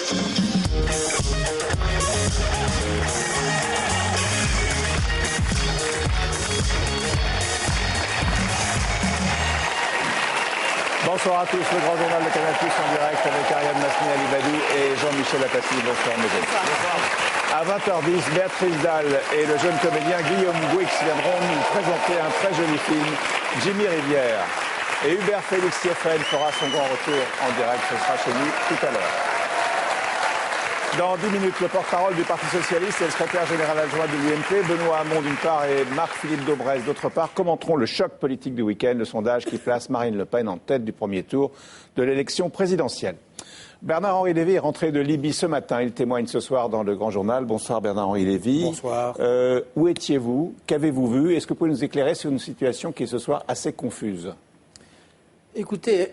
Bonsoir à tous, le grand journal de Canal+ en direct avec Ariane Masni, Ali Badou et Jean-Michel Apathy. Bonsoir, mesdames. À 20h10, Béatrice Dalle et le jeune comédien Guillaume Gouix viendront nous présenter un très joli film, Jimmy Rivière. Et Hubert Félix Thieffren fera son grand retour en direct, ce sera chez lui tout à l'heure. Dans 10 minutes, le porte-parole du Parti Socialiste et le secrétaire général adjoint de l'UMP, Benoît Hamon d'une part et Marc-Philippe Daubresse d'autre part, commenteront le choc politique du week-end, le sondage qui place Marine Le Pen en tête du premier tour de l'élection présidentielle. Bernard-Henri Lévy est rentré de Libye ce matin. Il témoigne ce soir dans le Grand Journal. Bonsoir Bernard-Henri Lévy. Bonsoir. Où étiez-vous? Qu'avez-vous vu? Est-ce que vous pouvez nous éclairer sur une situation qui est ce soir assez confuse? Écoutez,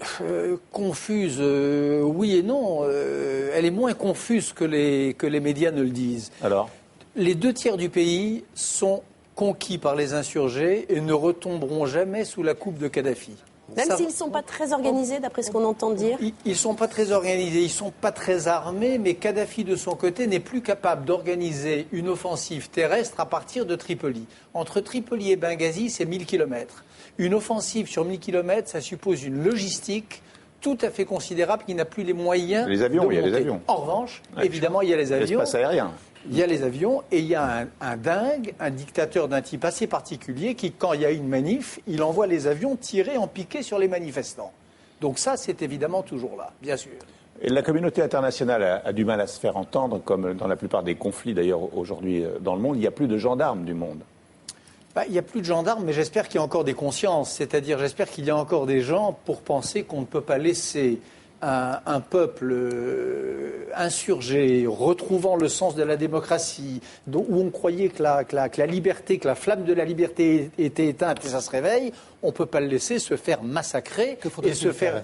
confuse, oui et non. Elle est moins confuse que les médias ne le disent. Alors? Les 2 tiers du pays sont conquis par les insurgés et ne retomberont jamais sous la coupe de Kadhafi. Même s'ils ne sont pas très organisés, d'après ce qu'on entend dire. Ils ne sont pas très organisés, ils ne sont pas très armés, mais Kadhafi, de son côté, n'est plus capable d'organiser une offensive terrestre à partir de Tripoli. Entre Tripoli et Benghazi, c'est 1000 km. Une offensive sur 1000 km, ça suppose une logistique tout à fait considérable qui n'a plus les moyens les avions, de monter. Il y a les avions. En revanche, évidemment, il y a les avions. L'espace aérien. Il y a les avions et il y a un dingue, un dictateur d'un type assez particulier qui, quand il y a une manif, il envoie les avions tirer en piqué sur les manifestants. Donc ça, c'est évidemment toujours là, bien sûr. Et la communauté internationale a du mal à se faire entendre, comme dans la plupart des conflits d'ailleurs aujourd'hui dans le monde. Il n'y a plus de gendarmes du monde. Il n'y a plus de gendarmes, mais j'espère qu'il y a encore des consciences. C'est-à-dire, j'espère qu'il y a encore des gens pour penser qu'on ne peut pas laisser un peuple insurgé, retrouvant le sens de la démocratie, où on croyait que la liberté, que la flamme de la liberté était éteinte et ça se réveille, on ne peut pas le laisser se faire massacrer et se faire...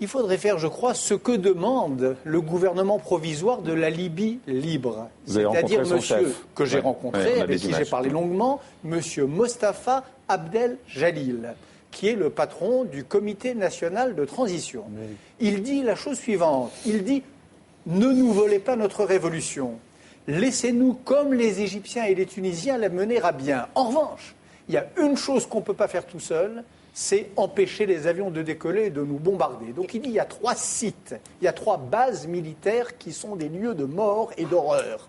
Il faudrait faire, je crois, ce que demande le gouvernement provisoire de la Libye libre. C'est-à-dire monsieur que j'ai rencontré, avec qui j'ai parlé longuement, monsieur Mostafa Abdel Jalil, qui est le patron du Comité national de transition. Oui. Il dit la chose suivante, il dit « Ne nous volez pas notre révolution, laissez-nous, comme les Égyptiens et les Tunisiens, la mener à bien. En revanche, il y a une chose qu'on ne peut pas faire tout seul, c'est empêcher les avions de décoller et de nous bombarder. » Donc il dit il y a 3 sites, il y a 3 bases militaires qui sont des lieux de mort et d'horreur.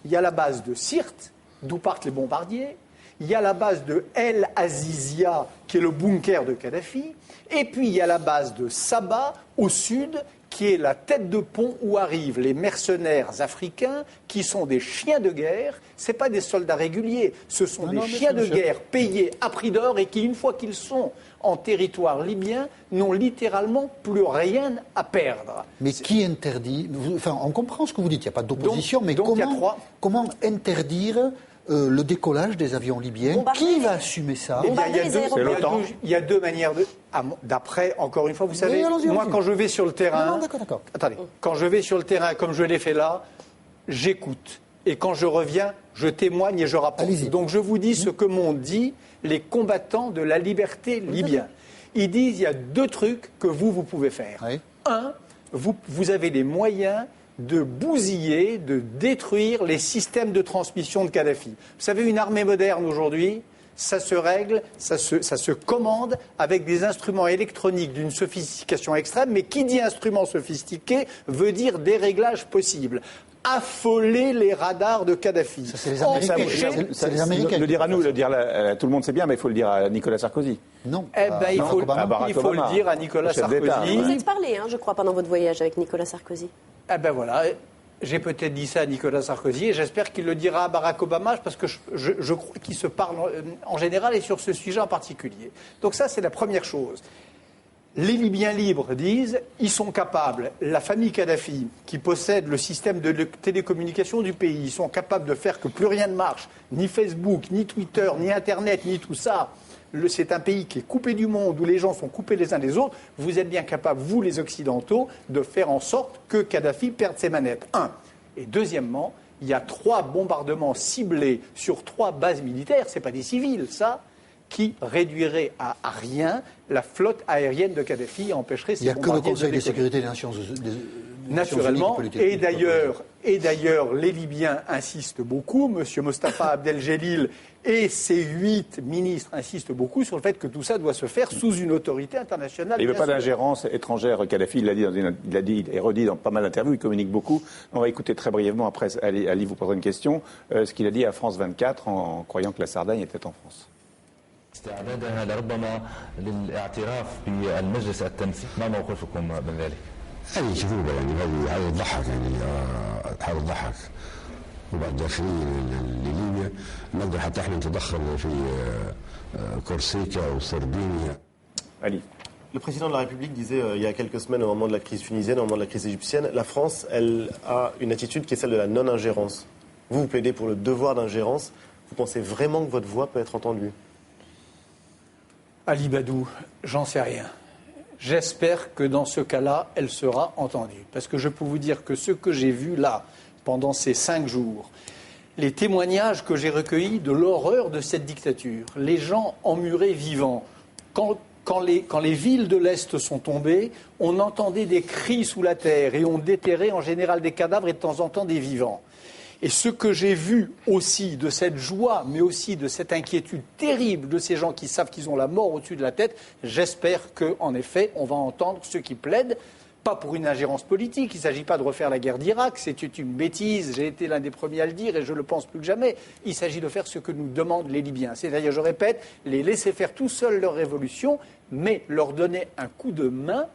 Il y a la base de Sirte, d'où partent les bombardiers. Il y a la base de El Azizia, qui est le bunker de Kadhafi. Et puis il y a la base de Saba, au sud, qui est la tête de pont où arrivent les mercenaires africains, qui sont des chiens de guerre. Ce ne sont pas des soldats réguliers, ce sont des chiens de guerre payés à prix d'or et qui, une fois qu'ils sont en territoire libyen, n'ont littéralement plus rien à perdre. Mais qui interdit... Enfin, on comprend ce que vous dites, il n'y a pas d'opposition, mais comment interdire le décollage des avions libyens? Qui va assumer ça? Il y a 2 manières de... D'après, encore une fois, vous savez, moi, quand je vais sur le terrain... D'accord. Attendez, quand je vais sur le terrain, comme je l'ai fait là, j'écoute. Et quand je reviens, je témoigne et je rapporte. Donc je vous dis ce que m'ont dit les combattants de la liberté libyens. Ils disent, il y a 2 trucs que vous pouvez faire. Oui. 1, vous avez les moyens de bousiller, de détruire les systèmes de transmission de Kadhafi. Vous savez, une armée moderne aujourd'hui, ça se règle, ça se commande avec des instruments électroniques d'une sophistication extrême, mais qui dit instrument sophistiqué veut dire des réglages possibles. Affoler les radars de Kadhafi. Ça, c'est les Américains. C'est les Américains. Le dire à nous, le dire à tout le monde, c'est bien, mais il faut le dire à Nicolas Sarkozy. Non. Il faut le dire à Nicolas Sarkozy. Vous êtes parlé, je crois, pendant votre voyage avec Nicolas Sarkozy. Voilà. J'ai peut-être dit ça à Nicolas Sarkozy et j'espère qu'il le dira à Barack Obama parce que je crois qu'ils se parlent en général et sur ce sujet en particulier. Donc ça, c'est la première chose. Les Libyens libres disent ils sont capables, la famille Kadhafi, qui possède le système de télécommunication du pays, ils sont capables de faire que plus rien ne marche, ni Facebook, ni Twitter, ni Internet, ni tout ça. C'est un pays qui est coupé du monde, où les gens sont coupés les uns des autres. Vous êtes bien capables, vous les Occidentaux, de faire en sorte que Kadhafi perde ses manettes. 1. Et deuxièmement, il y a 3 bombardements ciblés sur 3 bases militaires, ce n'est pas des civils, ça, qui réduirait à rien la flotte aérienne de Kadhafi et empêcherait ses bombardiers. Il n'y a que le Conseil de sécurité des Nations Naturellement, et d'ailleurs, les Libyens insistent beaucoup, M. Mostafa Abdel-Gelil et ses 8 ministres insistent beaucoup sur le fait que tout ça doit se faire sous une autorité internationale. Il ne veut pas d'ingérence étrangère, Kadhafi, il l'a dit et redit dans pas mal d'interviews, il communique beaucoup. On va écouter très brièvement, après Ali vous posera une question, ce qu'il a dit à France 24 en croyant que la Sardaigne était en France. استعدادها لربما للاعتراف بالمجلس التنسيق ما موقفكم من ذلك؟ هذه كذوبه يعني هذه تضحك يعني هذا تضحك وبعد داخلين لليبيا نقدر حتى احنا نتدخل في كورسيكا وسردينيا. Ali. Le président de la République disait il y a quelques semaines au moment de la crise tunisienne, au moment de la crise égyptienne, la France, elle a une attitude qui est celle de la non-ingérence. Vous plaidez pour le devoir d'ingérence. Vous pensez vraiment que votre voix peut être entendue? Ali Badou, j'en sais rien. J'espère que dans ce cas-là, elle sera entendue. Parce que je peux vous dire que ce que j'ai vu là, pendant ces 5 jours, les témoignages que j'ai recueillis de l'horreur de cette dictature, les gens emmurés vivants, quand les villes de l'Est sont tombées, on entendait des cris sous la terre et on déterrait en général des cadavres et de temps en temps des vivants. Et ce que j'ai vu aussi de cette joie, mais aussi de cette inquiétude terrible de ces gens qui savent qu'ils ont la mort au-dessus de la tête, j'espère qu'en effet, on va entendre ceux qui plaident, pas pour une ingérence politique, il ne s'agit pas de refaire la guerre d'Irak, c'est une bêtise, j'ai été l'un des premiers à le dire et je le pense plus que jamais. Il s'agit de faire ce que nous demandent les Libyens, c'est-à-dire, je répète, les laisser faire tout seuls leur révolution, mais leur donner un coup de main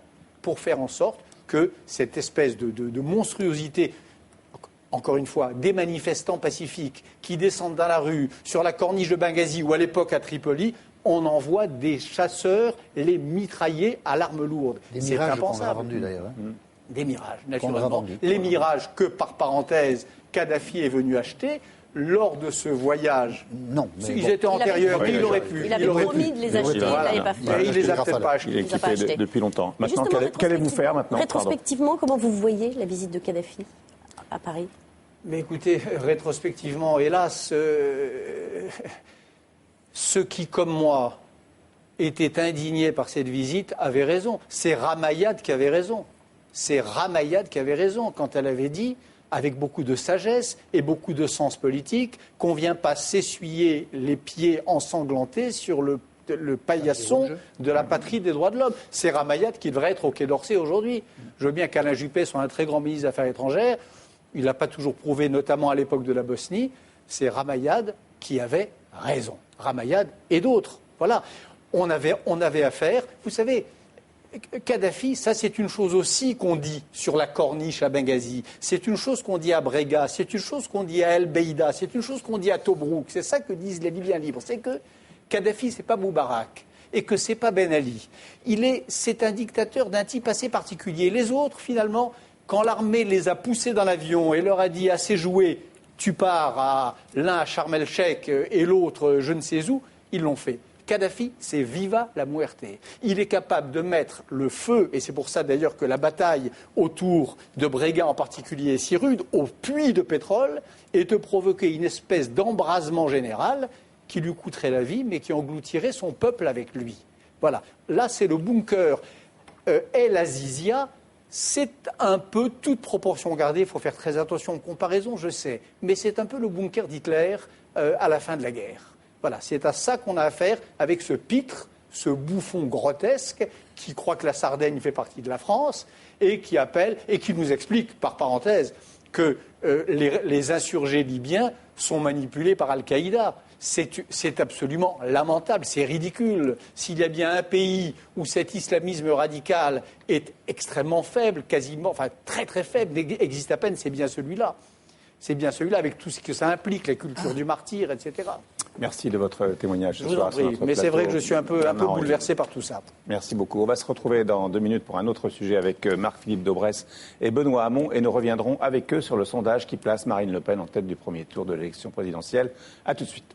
pour faire en sorte que cette espèce de monstruosité, encore une fois, des manifestants pacifiques qui descendent dans la rue, sur la corniche de Benghazi ou à l'époque à Tripoli, on envoie des chasseurs les mitrailler à l'arme lourde. C'est impensable. Vendu, d'ailleurs, hein. Des mirages, naturellement. Les mirages que, par parenthèse, Kadhafi est venu acheter lors de ce voyage. Non, mais ils étaient antérieurs, il aurait pu. Il avait promis de les acheter, il ne l'avait pas fait. Il ne les a peut-être pas achetés. Il est équipé depuis longtemps. Maintenant, qu'allez-vous faire maintenant? Rétrospectivement, comment vous voyez la visite de Kadhafi à Paris? Mais écoutez, rétrospectivement, hélas, ceux qui, comme moi, étaient indignés par cette visite avaient raison. C'est Ramayad qui avait raison. C'est Ramayad qui avait raison quand elle avait dit, avec beaucoup de sagesse et beaucoup de sens politique, qu'on ne vient pas s'essuyer les pieds ensanglantés sur le paillasson de la patrie des droits de l'homme. C'est Ramayad qui devrait être au Quai d'Orsay aujourd'hui. Je veux bien qu'Alain Juppé soit un très grand ministre des Affaires étrangères. Il n'a pas toujours prouvé, notamment à l'époque de la Bosnie. C'est Ramayad qui avait raison. Ramayad et d'autres. Voilà. On avait affaire. Vous savez, Kadhafi, ça c'est une chose aussi qu'on dit sur la corniche à Benghazi. C'est une chose qu'on dit à Brega. C'est une chose qu'on dit à El Beida. C'est une chose qu'on dit à Tobrouk. C'est ça que disent les Libyens libres. C'est que Kadhafi, c'est pas Moubarak. Et que c'est pas Ben Ali. C'est un dictateur d'un type assez particulier. Les autres, finalement, quand l'armée les a poussés dans l'avion et leur a dit assez joué, tu pars l'un à Sharm el-Sheikh et l'autre je ne sais où, ils l'ont fait. Kadhafi, c'est viva la muerte. Il est capable de mettre le feu, et c'est pour ça d'ailleurs que la bataille autour de Brega en particulier est si rude, au puits de pétrole, et de provoquer une espèce d'embrasement général qui lui coûterait la vie, mais qui engloutirait son peuple avec lui. Voilà. Là, c'est le bunker El Azizia. C'est un peu, toute proportion gardée, il faut faire très attention aux comparaisons, je sais, mais c'est un peu le bunker d'Hitler à la fin de la guerre. Voilà, c'est à ça qu'on a affaire avec ce pitre, ce bouffon grotesque qui croit que la Sardaigne fait partie de la France et qui appelle et qui nous explique, par parenthèse, que les insurgés libyens sont manipulés par Al-Qaïda. C'est absolument lamentable, c'est ridicule. S'il y a bien un pays où cet islamisme radical est extrêmement faible, quasiment, enfin très très faible, existe à peine, c'est bien celui-là. C'est bien celui-là, avec tout ce que ça implique, la culture du martyr, etc. Merci de votre témoignage ce soir. Mais c'est vrai que je suis un peu bouleversé par tout ça. Merci beaucoup. On va se retrouver dans 2 minutes pour un autre sujet avec Marc-Philippe Daubresse et Benoît Hamon. Et nous reviendrons avec eux sur le sondage qui place Marine Le Pen en tête du premier tour de l'élection présidentielle. A tout de suite.